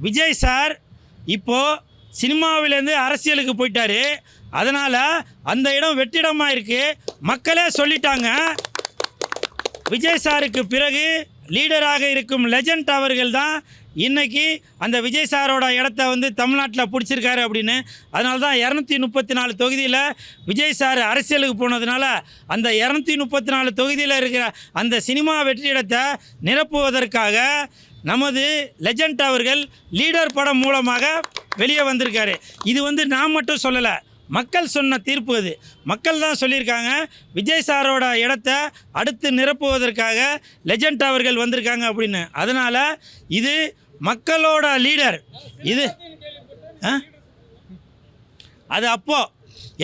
Vijay sir இப்போது சினிமாவிலேருந்து அரசியலுக்கு போயிட்டார். அதனால் அந்த இடம் வெற்றிடமாக இருக்குது. மக்களே சொல்லிட்டாங்க. விஜய் சாருக்கு பிறகு லீடராக இருக்கும் லெஜண்ட் அவர்கள் தான் இன்றைக்கி அந்த விஜய் சாரோட இடத்த தமிழ்நாட்டில் பிடிச்சிருக்காரு அப்படின்னு. அதனால தான் 234 தொகுதியில் விஜய் சார் அரசியலுக்கு போனதுனால அந்த 234 தொகுதியில் இருக்கிற அந்த சினிமா வெற்றிடத்தை நிரப்புவதற்காக நமது லெஜண்ட் அவர்கள் லீடர் படம் மூலமாக வெளியே வந்திருக்காரு. இது நான் மட்டும் சொல்லலை, மக்கள் சொன்ன தீர்ப்பு. அது மக்கள் தான் சொல்லியிருக்காங்க. விஜய் சாரோட இடத்த அடுத்து நிரப்புவதற்காக லெஜண்ட் அவர்கள் வந்திருக்காங்க அப்படின்னு. அதனால் இது மக்களோட லீடர். இது அது அப்போது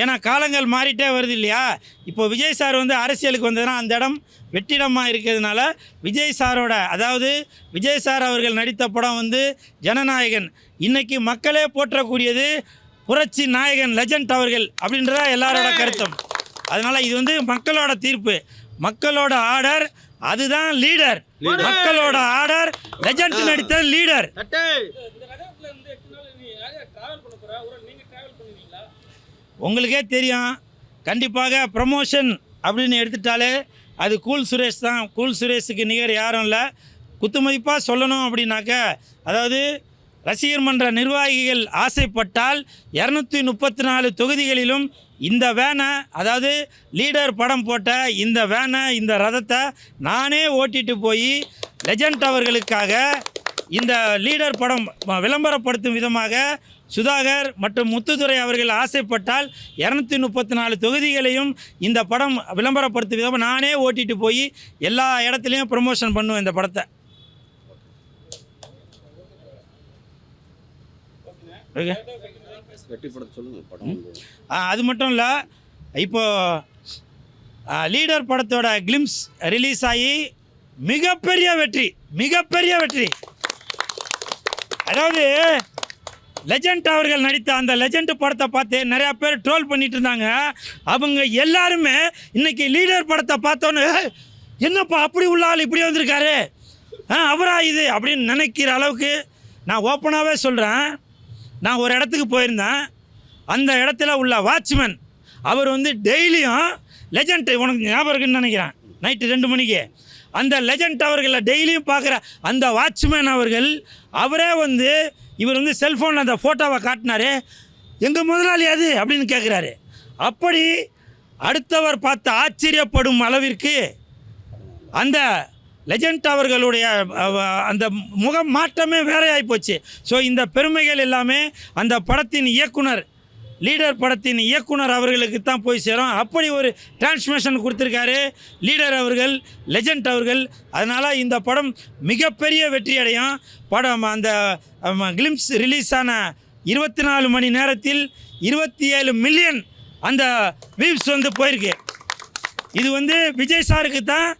ஏன்னா காலங்கள் மாறிட்டே வருது இல்லையா. இப்போ விஜய் சார் அரசியலுக்கு வந்ததுன்னா அந்த இடம் வெற்றிடமாக இருக்கிறதுனால விஜய் சாரோட, அதாவது விஜய் சார் அவர்கள் நடித்த படம் ஜனநாயகன். இன்றைக்கி மக்களே போற்றக்கூடியது புரட்சி நாயகன் லெஜண்ட் அவர்கள் அப்படின்றதா எல்லாரோட கருத்தும். அதனால் இது மக்களோட தீர்ப்பு, மக்களோட ஆர்டர். அதுதான் லீடர். மக்களோட ஆர்டர், லெஜண்ட் நடித்த லீடர். உங்களுக்கே தெரியும், கண்டிப்பாக ப்ரமோஷன் அப்படின்னு எடுத்துட்டாலே அது கூல் சுரேஷ் தான். கூல் சுரேஷுக்கு நிகர் யாரும் இல்லை. குத்துமதிப்பாக சொல்லணும் அப்படின்னாக்க, அதாவது ரசிகர் மன்ற நிர்வாகிகள் ஆசைப்பட்டால் 234 தொகுதிகளிலும் இந்த வேனை, அதாவது லீடர் படம் போட்ட இந்த வேனை, இந்த ரதத்தை நானே ஓட்டிட்டு போய் லெஜண்ட் அவர்களுக்காக இந்த லீடர் படம் விளம்பரப்படுத்தும் விதமாக சுதாகர் மற்றும் முத்துதுரை அவர்கள் ஆசைப்பட்டால் 234 தொகுதிகளையும் இந்த படம் விளம்பரப்படுத்தும் விதமாக நானே ஓட்டிட்டு போய் எல்லா இடத்துலையும் ப்ரமோஷன் பண்ணுவேன் இந்த படத்தை. அது மட்டும் இல்லை, இப்போது லீடர் படத்தோட கிளிம்ஸ் ரிலீஸ் ஆகி மிகப்பெரிய வெற்றி, மிகப்பெரிய வெற்றி. அதாவது லெஜண்ட் அவர்கள் நடித்த அந்த லெஜண்ட் படத்தை பார்த்து நிறையா பேர் ட்ரோல் பண்ணிட்டு இருந்தாங்க. அவங்க எல்லாருமே இன்றைக்கி லீடர் படத்தை பார்த்தோன்னு, என்னப்பா அப்படி உள்ள ஆள் இப்படி வந்திருக்காரு, அவரா இது அப்படின்னு நினைக்கிற அளவுக்கு. நான் ஓப்பனாகவே சொல்கிறேன், நான் ஒரு இடத்துக்கு போயிருந்தேன். அந்த இடத்துல உள்ள வாட்ச்மேன் அவர் டெய்லியும் லெஜண்ட், உனக்கு ஞாபகம் இருக்குன்னு நினைக்கிறேன், நைட்டு 2 மணிக்கு அந்த லெஜண்ட் அவர்களை டெய்லியும் பார்க்குற அந்த வாட்ச்மேன் அவர்கள், அவரே இவர் செல்ஃபோனில் அந்த ஃபோட்டோவை காட்டினார். எங்கள் முதலாளி அது அப்படின்னு கேட்குறாரு. அப்படி அடுத்தவர் பார்த்து ஆச்சரியப்படும் அளவிற்கு அந்த லெஜண்ட் அவர்களுடைய அந்த முகம் மாற்றமே வேறையாகி போச்சு. ஸோ இந்த பெருமைகள் எல்லாமே அந்த படத்தின் இயக்குனர், லீடர் படத்தின் இயக்குனர் அவர்களுக்கு தான் போய் சேரும். அப்படி ஒரு டிரான்ஸ்மிஷன் கொடுத்துருக்காரு லீடர் அவர்கள், லெஜண்ட் அவர்கள். அதனால் இந்த படம் மிகப்பெரிய வெற்றி அடையும். படம் அந்த கிளிம்ஸ் ரிலீஸ் ஆன 24 மணி நேரத்தில் 27 மில்லியன் அந்த வியூஸ் போயிருக்கு. இது விஜய் சாருக்கு தான்,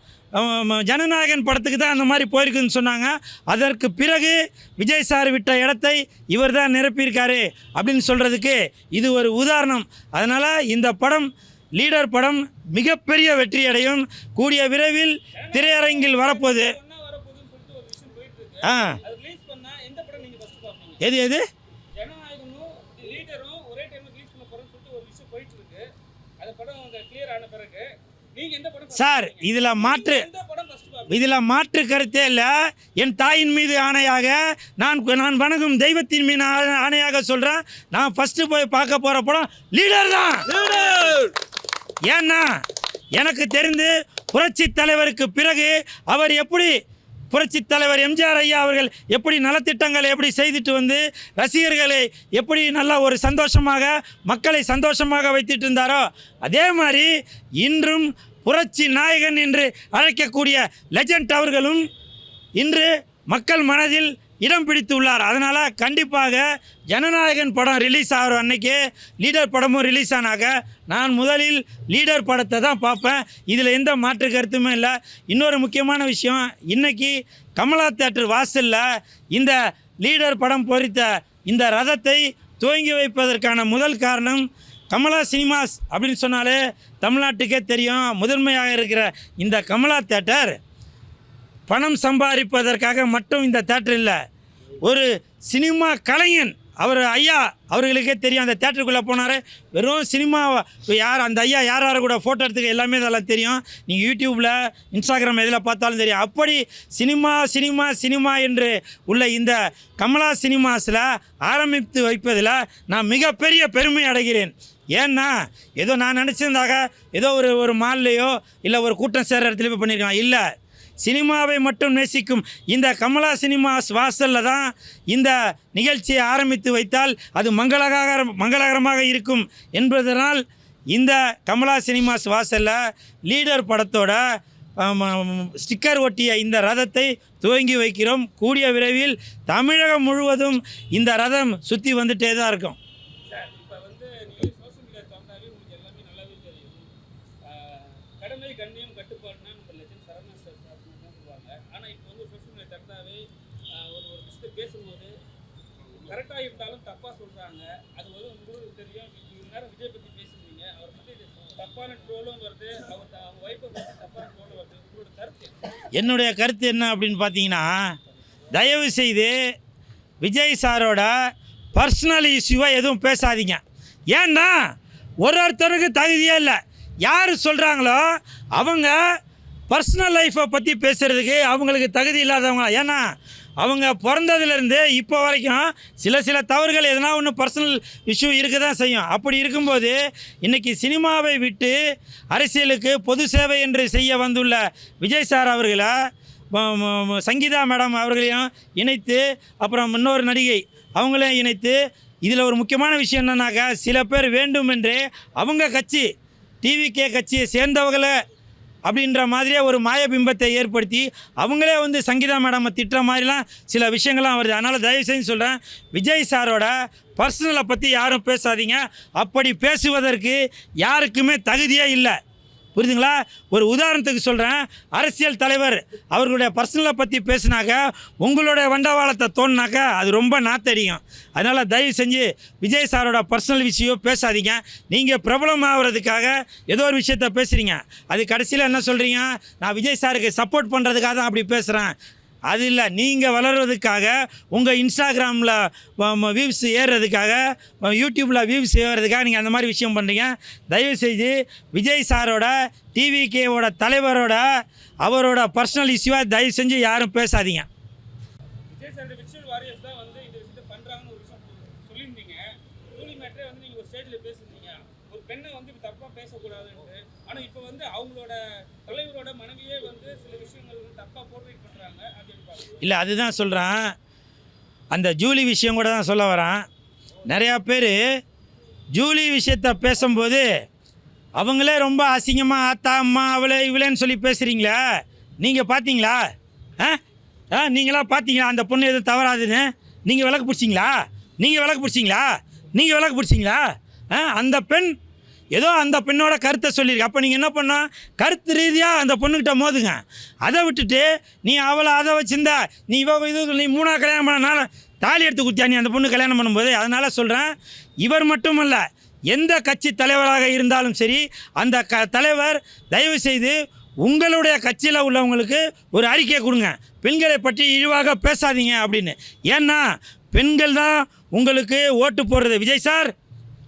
ஜனநாயகன் படத்துக்கு தான் அந்த மாதிரி போயிருக்குன்னு சொன்னாங்க. அதற்கு பிறகு விஜய் சார் விட்ட இடத்தை இவர் தான் நிரப்பியிருக்காரு அப்படின்னு சொல்கிறதுக்கு இது ஒரு உதாரணம். அதனால் இந்த படம், லீடர் படம் மிகப்பெரிய வெற்றி அடையும். கூடிய விரைவில் திரையரங்கில் வரப்போகுது. எது எது சார், இதில் மாற்று கருத்தே இல்லை. என் தாயின் மீது ஆணையாக, நான் வணங்கும் தெய்வத்தின் மீது ஆணையாக சொல்கிறேன், நான் ஃபஸ்ட்டு போய் பார்க்க போகிற படம் லீடர் தான். ஏன்னா எனக்கு தெரிந்து புரட்சி தலைவருக்கு பிறகு அவர் எப்படி, புரட்சி தலைவர் எம்ஜிஆர் ஐயா அவர்கள் எப்படி நலத்திட்டங்களை எப்படி செய்துட்டு ரசிகர்களை எப்படி நல்லா ஒரு சந்தோஷமாக, மக்களை சந்தோஷமாக வைத்துட்டு இருந்தாரோ, அதே மாதிரி இன்றும் புரட்சி நாயகன் என்று அழைக்கக்கூடிய லெஜண்ட் அவர்களும் இன்று மக்கள் மனதில் இடம் பிடித்து உள்ளார். அதனால் கண்டிப்பாக ஜனநாயகன் படம் ரிலீஸ் ஆகிற அன்னைக்கு லீடர் படமும் ரிலீஸ் ஆனாக்க நான் முதலில் லீடர் படத்தை தான் பார்ப்பேன். இதில் எந்த மாற்று கருத்துமே இல்லை. இன்னொரு முக்கியமான விஷயம், இன்றைக்கி கமலா தியேட்டர் வாசலில் இந்த லீடர் படம் பொறித்த இந்த ரதத்தை துவங்கி வைப்பதற்கான முதல் காரணம், கமலா சினிமாஸ் அப்படின்னு சொன்னாலே தமிழ்நாட்டுக்கே தெரியும். முதன்மையாக இருக்கிற இந்த கமலா தியேட்டர் பணம் சம்பாதிப்பதற்காக மட்டும் இந்த தியேட்டர் இல்லை, ஒரு சினிமா கலைஞன் அவர் ஐயா அவர்களுக்கே தெரியும். அந்த தேட்டருக்குள்ளே போனார், வெறும் சினிமா யார் அந்த ஐயா யார் யார் கூட ஃபோட்டோ எடுத்துக்க எல்லாமே இதெல்லாம் தெரியும். நீங்கள் யூடியூப்பில் இன்ஸ்டாகிராம் எதில் பார்த்தாலும் தெரியும். அப்படி சினிமா சினிமா சினிமா என்று உள்ள இந்த கமலா சினிமாஸில் ஆரம்பித்து வைப்பதில் நான் மிகப்பெரிய பெருமை அடைகிறேன். ஏன்னா ஏதோ நான் நினச்சிருந்தாக ஏதோ ஒரு மால்லையோ இல்லை ஒரு கூட்டம் சேர்ற இடத்துல போய் பண்ணியிருக்கான். இல்லை, சினிமாவை மட்டும் நேசிக்கும் இந்த கமலா சினிமாஸ் வாசலில் தான் இந்த நிகழ்ச்சியை ஆரம்பித்து வைத்தால் அது மங்களகரமாக இருக்கும் என்பதனால் இந்த கமலா சினிமாஸ் வாசலில் லீடர் படத்தோட ஸ்டிக்கர் ஒட்டிய இந்த ரதத்தை துவங்கி வைக்கிறோம். கூடிய விரைவில் தமிழகம் முழுவதும் இந்த ரதம் சுற்றி வந்துட்டே தான் இருக்கும். கண்ணியம் கட்டுப்பாடுனா நம்ம லெஜண்ட் சரவணா சார் சொல்லுவாங்க. ஆனால் இப்போ வந்து சோஷியல் மீடியா தரத்தாவே ஒரு விஷயத்தை பேசும்போது கரெக்டாக இருந்தாலும் தப்பாக சொல்கிறாங்க. அது வந்து உங்களுக்கு தெரியும். இவ்வளோ நேரம் விஜய் பற்றி பேசுகிறீங்க, அவர் பற்றி தப்பான ட்ரோலும் வருது, அவங்க ஒய்ஃபை பற்றி தப்பான ட்ரோலும் வருது. உங்களோட கருத்து? என்னுடைய கருத்து என்ன அப்படின்னு பார்த்தீங்கன்னா, தயவு செய்து விஜய் சாரோட பர்சனல் இஷ்யூவை எதுவும் பேசாதீங்க. ஏன்னா ஒருத்தருக்கு தகுதியே இல்லை. யார் சொல்கிறாங்களோ அவங்க பர்சனல் லைஃப்பை பற்றி பேசுகிறதுக்கு அவங்களுக்கு தகுதி இல்லாதவங்க. ஏன்னா அவங்க பிறந்ததுலேருந்து இப்போ வரைக்கும் சில தவறுகள் எதனா ஒன்று பர்சனல் இஷ்யூ இருக்க தான் செய்யும். அப்படி இருக்கும்போது இன்றைக்கி சினிமாவை விட்டு அரசியலுக்கு பொது சேவை என்று செய்ய வந்துள்ள விஜய் சார் அவர்களை சங்கீதா மேடம் அவர்களையும் இணைத்து, அப்புறம் இன்னொரு நடிகை அவங்களையும் இணைத்து, இதில் ஒரு முக்கியமான விஷயம் என்னன்னாக்கா, சில பேர் வேண்டுமென்று அவங்க கட்சி டிவிகே கட்சியை சேர்ந்தவங்களை அப்படின்ற மாதிரியே ஒரு மாயபிம்பத்தை ஏற்படுத்தி அவங்களே வந்து சங்கீதா மேடம் திட்டுற மாதிரிலாம் சில விஷயங்கள்லாம் வருது. அதனால் தயவு செஞ்சு சொல்கிறேன், விஜய் சாரோட பர்சனலை பற்றி யாரும் பேசாதீங்க. அப்படி பேசுவதற்கு யாருக்குமே தகுதியே இல்லை. புரியுதுங்களா? ஒரு உதாரணத்துக்கு சொல்கிறேன், அரசியல் தலைவர் அவர்களுடைய பர்சனலை பற்றி பேசினாக்க உங்களுடைய வண்டவாளத்தை தோணுனாக்கா அது ரொம்ப நாத்தடியும். அதனால் தயவு செஞ்சு விஜய் சாரோட பர்சனல் விஷயம் பேசாதீங்க. நீங்கள் பிரபலமாகிறதுக்காக ஏதோ ஒரு விஷயத்த பேசுகிறீங்க, அது கடைசியில் என்ன சொல்கிறீங்க, நான் விஜய் சாருக்கு சப்போர்ட் பண்ணுறதுக்காக தான் அப்படி பேசுகிறேன். அது இல்லை, நீங்கள் வளர்கிறதுக்காக, உங்கள் இன்ஸ்டாகிராமில் வியூஸ் ஏறுறதுக்காக, யூடியூப்பில் வியூஸ் ஏறுறதுக்காக நீங்கள் அந்த மாதிரி விஷயம் பண்ணுறீங்க. தயவுசெய்து விஜய் சாரோட டிவிகேவோட தலைவரோட அவரோட பர்சனல் இஷ்யூவாக தயவு செஞ்சு யாரும் பேசாதீங்க. விஜய் சாரோட விர்ச்சுவல் வாரியர்ஸ் தான் வந்து இந்த விஷயத்தை பண்ணுறாங்கன்னு ஒரு விஷயம் சொல்லியிருந்தீங்க. ஜூலி மேட்டரே வந்து நீங்கள் ஒரு ஸ்டேஜில் பேசுகிறீங்க, ஒரு பெண்ணை வந்து தப்பாக பேசக்கூடாதுன்ட்டு. ஆனால் இப்போ வந்து அவங்களோட தலைவரோட மனைவியே வந்து சில விஷயங்கள் வந்து தப்பாக போர்ட்ரேட் பண்ணுறாங்க. இல்லை, அதுதான் சொல்கிறேன். அந்த ஜூலி விஷயம் கூட தான் சொல்ல வரேன். நிறையா பேர் ஜூலி விஷயத்தை பேசும்போது அவங்களே ரொம்ப அசிங்கமாக ஆத்தா அம்மா அவளே இவளேன்னு சொல்லி பேசுகிறீங்களா? நீங்கள் பார்த்தீங்களா? நீங்களாம் பார்த்தீங்களா அந்த பொண்ணு எதுவும் தவறாதுன்னு? நீங்கள் விளக்கு பிடிச்சிங்களா? நீங்கள் விளக்கு பிடிச்சிங்களா? அந்த பெண் ஏதோ அந்த பெண்ணோட கருத்தை சொல்லியிருக்கு. அப்போ நீங்கள் என்ன பண்ணோம், கருத்து ரீதியாக அந்த பொண்ணுக்கிட்ட மோதுங்க. அதை விட்டுட்டு நீ அவளை அதை வச்சுருந்தா நீ நீ மூணாக கல்யாணம் பண்ணனால தாலி எடுத்து குத்தியா நீ அந்த பொண்ணு கல்யாணம் பண்ணும்போது? அதனால் சொல்கிறேன், இவர் மட்டுமல்ல, எந்த கட்சி தலைவராக இருந்தாலும் சரி, அந்த தலைவர் தயவு செய்து உங்களுடைய கட்சியில் உள்ளவங்களுக்கு ஒரு அறிக்கை கொடுங்க, பெண்களை பற்றி இழிவாக பேசாதீங்க அப்படின்னு. ஏன்னா பெண்கள் தான் உங்களுக்கு ஓட்டு போடுறது. விஜய் சார்,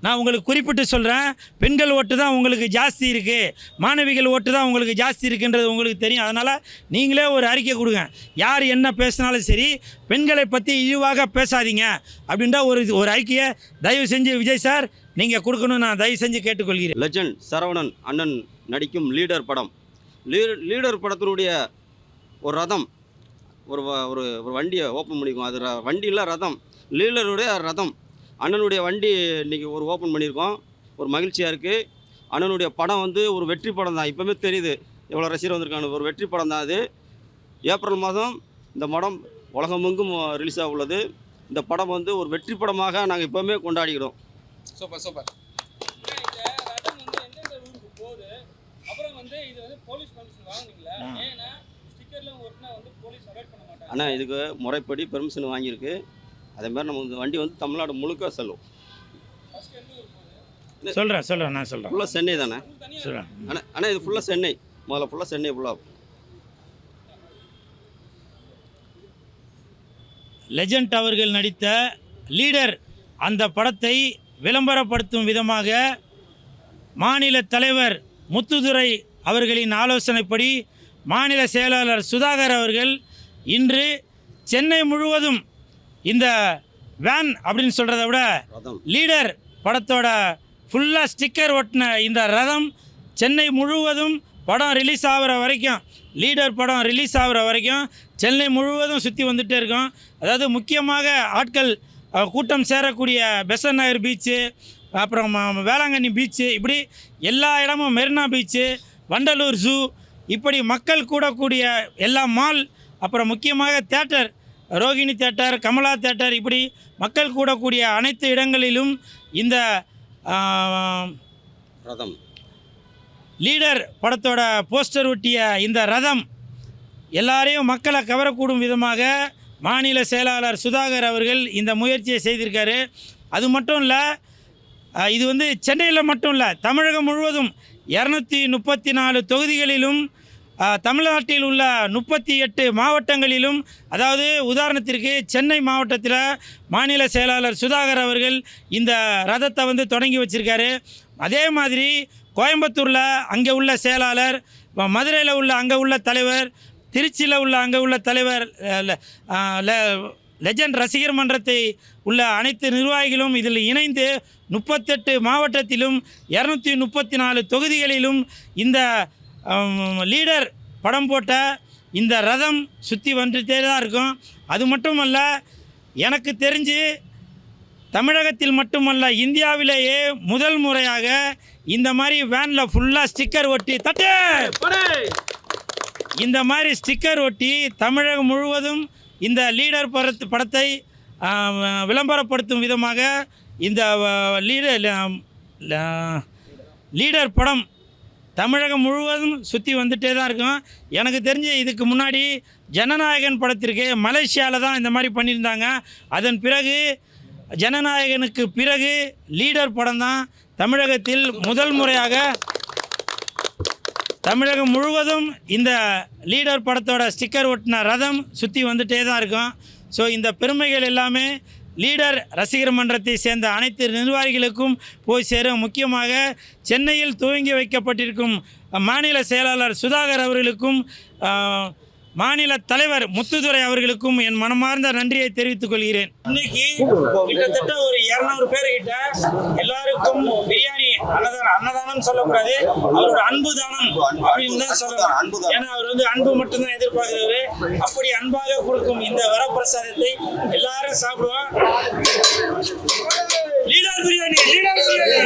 நான் உங்களுக்கு குறிப்பிட்டு சொல்கிறேன், பெண்கள் ஓட்டு தான் உங்களுக்கு ஜாஸ்தி இருக்குது, மாணவிகள் ஓட்டு தான் உங்களுக்கு ஜாஸ்தி இருக்குன்றது உங்களுக்கு தெரியும். அதனால் நீங்களே ஒரு அறிக்கை கொடுங்க, யார் என்ன பேசினாலும் சரி பெண்களை பற்றி இழிவாக பேசாதீங்க அப்படின்ற ஒரு அறிக்கையை தயவு செஞ்சு விஜய் சார் நீங்கள் கொடுக்கணும்னு நான் தயவு செஞ்சு கேட்டுக்கொள்கிறேன். லெஜண்ட் சரவணன் அண்ணன் நடிக்கும் லீடர் படம். லீடர் படத்தினுடைய ஒரு ரதம், ஒரு வண்டியை ஓப்பன் பண்ணியிருக்கோம். அது வண்டியில் ரதம், லீடருடைய ரதம். அண்ணனுடைய வண்டி இன்றைக்கி ஒரு ஓப்பன் பண்ணியிருக்கோம். ஒரு மகிழ்ச்சியாக இருக்குது. அண்ணனுடைய படம் வந்து ஒரு வெற்றி படம் தான். இப்போவுமே தெரியுது எவ்வளோ ரசிகர் வந்திருக்காங்க. ஒரு வெற்றி படம் தான் அது. ஏப்ரல் மாதம் இந்த படம் உலகமெங்கும் ரிலீஸ் ஆக உள்ளது. இந்த படம் வந்து ஒரு வெற்றி படமாக நாங்கள் இப்போவுமே கொண்டாடிக்கிறோம். சூப்பர். அண்ணா இதுக்கு முறைப்படி பெர்மிஷன் வாங்கியிருக்கு. அதேமாதிரி நம்ம இந்த வண்டி வந்து தமிழ்நாடு முழுக்க செல்லும். சொல்கிறேன் நான் சொல்கிறேன். ஃபுல்லாக சென்னை தானே சொல்கிறேன். ஆனால் இது ஃபுல்லாக சென்னை, முதல்ல ஃபுல்லாக சென்னை ஃபுல்லாக. லெஜண்ட் அவர்கள் நடித்த லீடர் அந்த படத்தை விளம்பரப்படுத்தும் விதமாக மாநில தலைவர் முத்துதுரை அவர்களின் ஆலோசனைப்படி மாநில செயலாளர் சுதாகர் அவர்கள் இன்று சென்னை முழுவதும் இந்த வேன் அப்படின்னு சொல்கிறத விட லீடர் படத்தோட ஃபுல்லாக ஸ்டிக்கர் ஒட்டின இந்த ரதம் சென்னை முழுவதும் படம் ரிலீஸ் ஆகிற வரைக்கும், லீடர் படம் ரிலீஸ் ஆகிற வரைக்கும் சென்னை முழுவதும் சுற்றி வந்துகிட்டே இருக்கும். அதாவது முக்கியமாக ஆட்கள் கூட்டம் சேரக்கூடிய பெசன்ட் நகர் பீச்சு, அப்புறம் வேளாங்கண்ணி பீச்சு, இப்படி எல்லா இடமும் மெரினா பீச்சு, வண்டலூர் ஜூ, இப்படி மக்கள் கூடக்கூடிய எல்லா மால், அப்புறம் முக்கியமாக theatre, Rohini theatre, Kamala theatre, இப்படி மக்கள் கூடக்கூடிய அனைத்து இடங்களிலும் இந்த ரதம் லீடர் படத்தோட போஸ்டர் ஒட்டிய இந்த ரதம் எல்லாரையும் மக்களை கவரக்கூடும் விதமாக மாநில செயலாளர் சுதாகர் அவர்கள் இந்த முயற்சியை செய்திருக்காரு. அது மட்டும் இல்லை, இது வந்து சென்னையில் மட்டும் இல்லை, தமிழகம் முழுவதும் 234 தொகுதிகளிலும் தமிழ்நாட்டில் உள்ள 38 மாவட்டங்களிலும், அதாவது உதாரணத்திற்கு சென்னை மாவட்டத்தில் மாநில செயலாளர் சுதாகர் அவர்கள் இந்த ரதத்தை வந்து தொடங்கி வச்சுருக்காரு. அதே மாதிரி கோயம்புத்தூரில் அங்கே உள்ள செயலாளர், மதுரையில் உள்ள அங்கே உள்ள தலைவர், திருச்சியில் உள்ள அங்கே உள்ள தலைவர், லெஜண்ட் ரசிகர் மன்றத்தை உள்ள அனைத்து நிர்வாகிகளும் இதில் இணைந்து 38 மாவட்டத்திலும் 234 தொகுதிகளிலும் இந்த லீடர் படம் போட்ட இந்த ரதம் சுற்றி வந்துட்டே தான் இருக்கும். அது மட்டுமல்ல, எனக்கு தெரிஞ்சு தமிழகத்தில் மட்டுமல்ல, இந்தியாவிலேயே முதல் முறையாக இந்த மாதிரி வேனில் ஃபுல்லாக ஸ்டிக்கர் ஒட்டி இந்த மாதிரி ஸ்டிக்கர் ஒட்டி தமிழகம் முழுவதும் இந்த லீடர் படத்தை விளம்பரப்படுத்தும் விதமாக இந்த லீடர் படம் தமிழகம் முழுவதும் சுற்றி வந்துட்டே தான் இருக்கும். எனக்கு தெரிஞ்சு இதுக்கு முன்னாடி ஜனநாயகன் படத்திற்கு மலேசியாவில் தான் இந்த மாதிரி பண்ணியிருந்தாங்க. அதன் பிறகு ஜனநாயகனுக்கு பிறகு லீடர் படம் தான் தமிழகத்தில் முதல் முறையாக தமிழகம் முழுவதும் இந்த லீடர் படத்தோட ஸ்டிக்கர் ஒட்டின ரதம் சுற்றி வந்துட்டே தான் இருக்கும். ஸோ இந்த பெருமைகள் எல்லாமே லீடர் ரசிகர் மன்றத்தை சேர்ந்த அனைத்து நிர்வாகிகளுக்கும் போய் சேரும். முக்கியமாக சென்னையில் துவங்கி வைக்கப்பட்டிருக்கும் மாநில செயலாளர் சுதாகர் அவர்களுக்கும் மாநில தலைவர் முத்துதுரை அவர்களுக்கும் என் மனமார்ந்த நன்றியை தெரிவித்துக் கொள்கிறேன். இன்னைக்கு கிட்டத்தட்ட ஒரு 200 பேர்கிட்ட எல்லாருக்கும் பிரியாணி அன்னதானம் சொல்லக்கூடாது, அவரோட அன்பு தானம் அப்படின்னு தான் சொல்லலாம். ஏன்னா அவர் வந்து அன்பு மட்டும்தான் எதிர்பார்க்கிறாரு. அப்படி அன்பாக கொடுக்கும் இந்த வரப்பிரசாதத்தை எல்லாரும் சாப்பிடுவோம். Leader biryani, leader biryani,